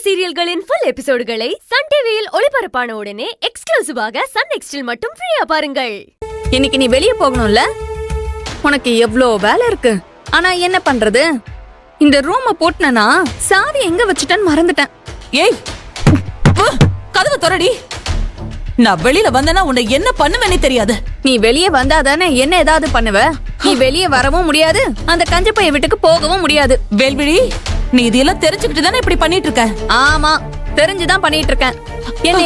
சீரியல்களின் full எபிசோடுகளை Sun டிவியில் ஒளிபரப்பான உடனே எக்ஸ்க்ளூசிவாக சன் நெக்ஸ்டில் மட்டும் ஃப்ரீயா பாருங்கள். இன்னைக்கு நீ வெளிய போகணும்ல, உனக்கு எவ்ளோ வேலை இருக்கு. ஆனா என்ன பண்றது, இந்த ரூம போட்டுனா சாவி எங்க வச்சுட்டேன்னு மறந்துட்டேன். ஏய் கதவு திறடி. நான் வெளியில வந்தேன்னா உன்னை என்ன பண்ணுவேனே தெரியாது. நீ வெளியே வந்தாதானே என்ன ஏதாவது பண்ணுவ. நீ வெளியே வரவும் முடியாது, அந்த கஞ்சப்பைய வீட்டுக்கு போகவும் முடியாது. வேல்விழி, நீ இதெல்லாம் தெரிஞ்சுக்கிட்டு தானே இப்படி பண்ணிட்டு இருக்க? ஆமா, தெரிஞ்சுதான் பண்ணிட்டு இருக்கேன்.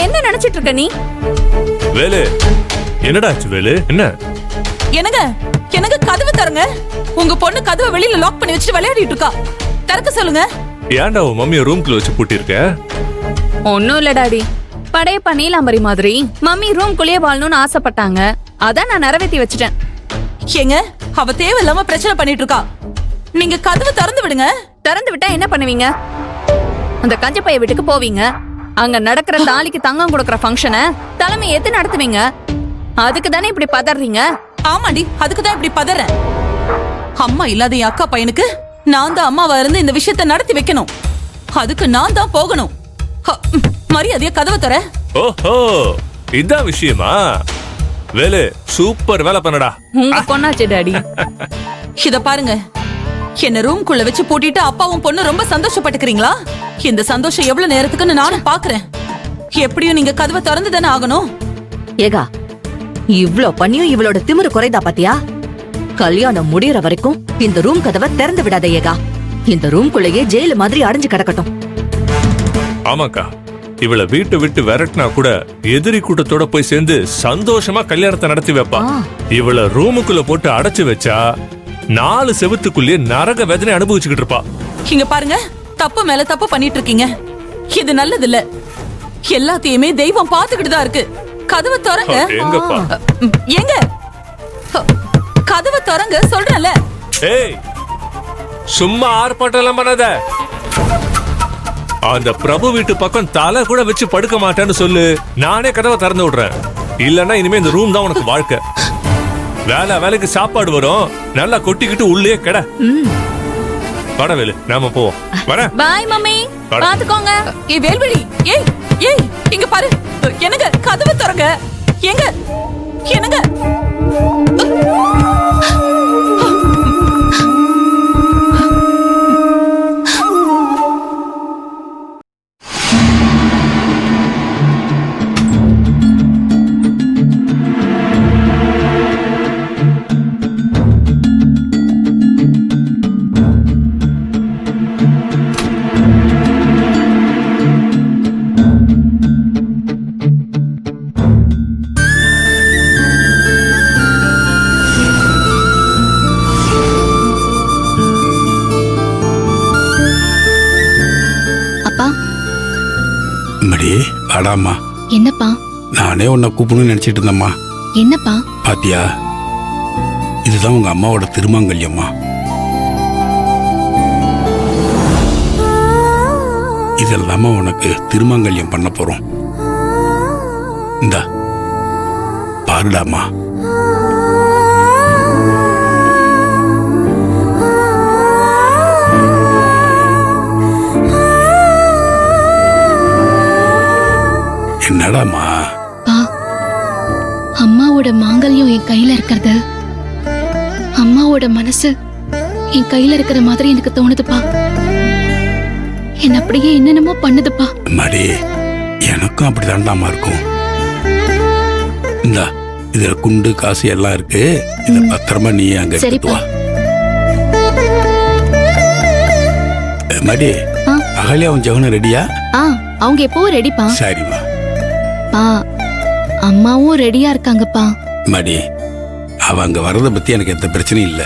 என்ன நினைச்சிட்டு இருக்க நீ? வேலு, என்னடா ஆச்சு வேலு? என்ன எனக்கு கதவு தரங்க. உங்க பொண்ணு கதவை வெளியில லாக் பண்ணி வச்சுட்டு விளையாடிட்டு இருக்கா. திறக்க சொல்லுங்க. ஏன்டா உன் மம்மிய ரூம்குள்ள வச்சு பூட்டி இருக்க? ஒன்னும் இல்ல டாடி, படையப்பா நீலாம்பரி மாதிரி மம்மி ரூம்குள்ளேயே வாழணும்னு ஆசைப்பட்டாங்க. அதான் நான் நிறைவேற்றி வச்சுட்டேன். ஏங்க, அவ தேவையில்லாம பிரச்சனை பண்ணிட்டு இருக்கா. நீங்க கதவு திறந்து விடுங்க. திறந்து விட்டா என்ன பண்ணுவீங்க? அந்த கஞ்சப்பைய வீட்டுக்கு போவீங்க. அங்க நடக்கிற தாலிக்கு தங்கம் கொடுக்கற ஃபங்க்ஷனை தலைமை ஏத்து நடத்துவீங்க. அதுக்கு தானே இப்படி பதறீங்க? ஆமாண்டி, அதுக்கு தான் இப்படி பதறேன். அம்மா இல்லாத என் அக்கா பையனுக்கு நான் தான் அம்மாவா இருந்து இந்த விஷயத்தை நடத்தி வைக்கணும். அதுக்கு நான் தான் போகணும். மரியாதையா கதவை தர. ஓஹோ, இதான் விஷயமா? வேலு, சூப்பர் வேலை பண்ணடா. உங்க பொண்ணாச்சு டாடி. இத பாருங்க, என்ன ரூம்குள்ள வச்சு பூட்டிட்டு அப்பாவும் பொண்ணு ரொம்ப சந்தோஷப்பட்டுக்கிறீங்களா? இந்த சந்தோஷம் எவ்வளவு நேரத்துக்குன்னு நானும் பாக்குறேன். எப்படியும் நீங்க கதவை திறந்து தானே ஆகணும். ஏகா, இவ்ளோ பண்ணியும் இவளோட திமிரு குறைதா பாத்தியா? கல்யாணம் முடியற வரைக்கும் இந்த ரூம் கதவை திறந்து விடாத ஏகா. இந்த ரூம்குள்ளேயே ஜெயிலு மாதிரி அடைஞ்சு கிடக்கட்டும். ஆமாக்கா, இவளை வீட்டை விட்டு விரட்டினா கூட எதிரி கூட்டத்தோட போய் சேர்ந்து சந்தோஷமா கல்யாணத்தை நடத்தி வைப்பா. இவளை ரூமுக்குள்ள போட்டு அடைச்சு வச்சா 4 செவத்துக்குள்ளே நரக வேதனை அனுபவிச்சுக்கிட்டு இருப்பா. இங்க பாருங்க, தப்பு மேல தப்பு பண்ணிட்டு இருக்கீங்க. இது நல்லது இல்ல. எல்லாத்தையுமே தெய்வம் பாத்துக்கிட்டு தான் இருக்கு. கதவை திறங்க. எங்க கதவை திறங்க சொல்றேன்ல. ஏய், சும்மா ஆர்ப்பாட்டம் எல்லாம் பண்ணாத. அந்த பிரபு வீட்டு பக்கம் தலை கூட வச்சு படுக்க மாட்டேன்னு சொல்லு. நானே கதவை திறந்து விடுறேன். இல்லன்னா இனிமே இந்த ரூம் தான் உனக்கு வாழ்க்கை. வேலைக்கு சாப்பாடு வரும், நல்லா கொட்டிக்கிட்டு உள்ளே கிட. வேலு, நாம போவோம். வரேன். பாய் மம்மி, பாத்துக்கோங்க. ஏய் வேல்விழி, ஏய் ஏய் இங்க பாரு. என்னங்க கதவை திறங்க. என்னங்க அடாமா, என்னப்பா? நானே உன்னை கூப்பிடணும்னு நினைச்சிட்டு இருந்தம்மா. என்னப்பா? பாத்தியா, இதுதான் உங்க அம்மாவோட திருமாங்கல்யம்மா. இதெல்லாம உனக்கு திருமாங்கல்யம் பண்ண போறோம். இந்தா பாருடாமா. என்னடாமா? அம்மாவோட மாங்கல்யம் என் கையில இருக்கிறது, அம்மாவோட மனசு என் கையில இருக்கிற மாதிரி எனக்கு தோணுதுப்பா. என்ன அப்படியே என்னென்னமோ பண்ணுதுப்பா. மடி, எனக்கும் அப்படிதான்டாமா இருக்கும். இந்தா இதுல குண்டு காசு எல்லாம் இருக்கு. இத பத்திரமா நீ அங்க எடுத்துட்டு வா. மடி, அகல்யாவும் ஜெகனும் ரெடியா? அவங்க எப்போ ரெடிப்பா? சரிம்மா. அம்மாவும் ரெடியா இருக்காங்கப்பா. மடி, அவங்க வர்றத பத்தி எனக்கு எந்த பிரச்சனையும் இல்லை.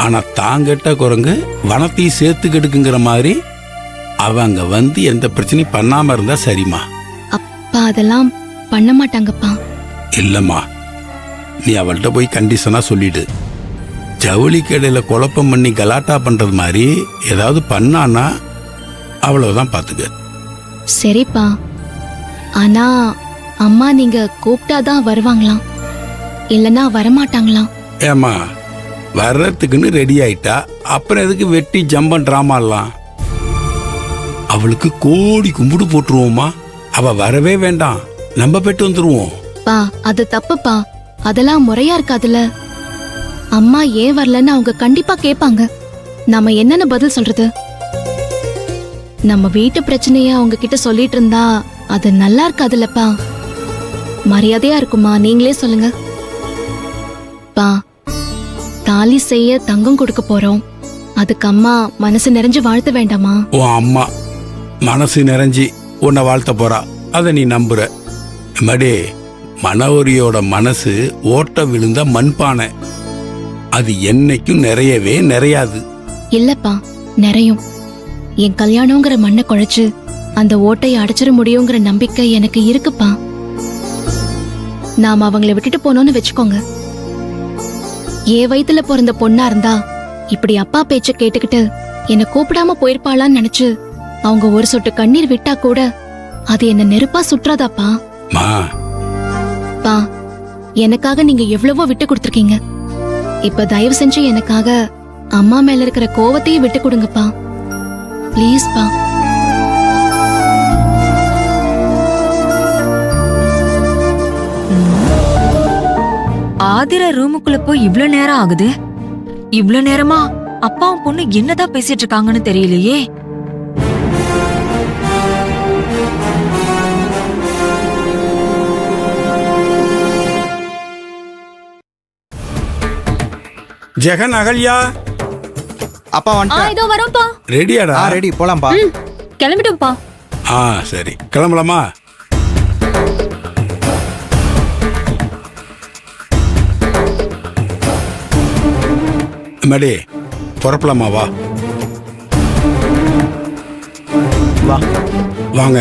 ஆனா தாங்கட்ட குரங்கு வனத்தையும் சேர்த்து கெடுக்குங்கிற மாதிரி அவங்க வந்து எந்த பிரச்சனையும் பண்ணாம இருந்தா சரிம்மா. அப்பா அதெல்லாம் பண்ண மாட்டாங்கப்பா. இல்லம்மா, நீ அவள்கிட்ட போய் கண்டிஷனா சொல்லிடு. ஜவுளி கடையில குழப்பம் பண்ணி கலாட்டா பண்றது மாதிரி ஏதாவது பண்ணானா அவ்வளவுதான், பாத்துக்க. சரிப்பா, ஆனா அம்மா நீங்க கூப்பிட்டாதான் வருவாங்களாம், இல்லனா வரமாட்டாங்களாம். ஏமா, வர்றதுக்குன்னு ரெடி ஆயிட்டா அப்புறம் எதுக்கு வெட்டி ஜம்பன் டிராமாலாம்? அவளுக்கு கோடி கும்பிடு போட்டுருவோமா. அவ வரவே வேண்டாம், நம்ம போயிட்டு வந்துருவோம். பா அது தப்புப்பா, அதெல்லாம் முறையா இருக்காதுல்ல. அம்மா ஏன் வரலன்னு அவங்க கண்டிப்பா கேட்பாங்க. நாம என்னன்னு பதில் சொல்றது? நம்ம வீட்டு பிரச்சனைய அவங்க கிட்ட சொல்லிட்டு இருந்தா அது நல்லா இருக்காதுல்லப்பா. மரியாதையா இருக்குமா? நீங்களே சொல்லுங்க. பா தாலி செய்ய தங்கம் கொடுக்க போறோம், அதுக்கு அம்மா மனசு நிறைஞ்சு வாழ்த்த வேண்டாமா? உன் அம்மா மனசு நிறைஞ்சி உன்னை வாழ்த்த போறா, அதை நீ நம்புற. மடே, மனோரியோட மனசு ஓட்ட விழுந்த மண்பானை, அது என்னைக்கும் நிறையவே நிறையாது. இல்லப்பா, நிறையும். என் கல்யாணங்கிற மண்ணை குழைச்சு அந்த ஓட்டையை அடைச்சிட முடியுங்கிற நம்பிக்கை எனக்கு இருக்குப்பா. நாம அவங்கள விட்டுட்டு போனோம்னு வச்சுக்கோங்க, என் வயித்துல பிறந்த பொண்ணா இருந்தா இப்படி அப்பா பேச்ச கேட்டுக்கிட்டு என்ன கூப்பிடாம போயிருப்பாளான்னு நினைச்சு அவங்க ஒரு சொட்டு கண்ணீர் விட்டா கூட அது என்ன நெருப்பா சுற்றாதாப்பா. மா, பா எனக்காக நீங்க எவ்வளவோ விட்டு கொடுத்துருக்கீங்க. இப்ப தயவு செஞ்சு எனக்காக அம்மா மேல இருக்கிற கோவத்தையும் விட்டு கொடுங்கப்பா, ப்ளீஸ் பா. ஆதிர ரூமுக்குள்ள போய் இவ்ளோ நேரம் ஆகுது. இவ்ளோ நேரமா அப்பாவும் பொண்ணு என்னதான் பேசிட்டு இருக்காங்கன்னு தெரியலையே. ஜெகன், அகல்யா அப்பா வந்துட்டேன். இதோ வரோம்ப்பா. ரெடியாடா? ரெடி, போலாம்ப்பா. கிளம்பிட்டோம்ப்பா. சரி, கிளம்பலாமா? மடி, புறப்பலாமா? வா வா. வாங்க.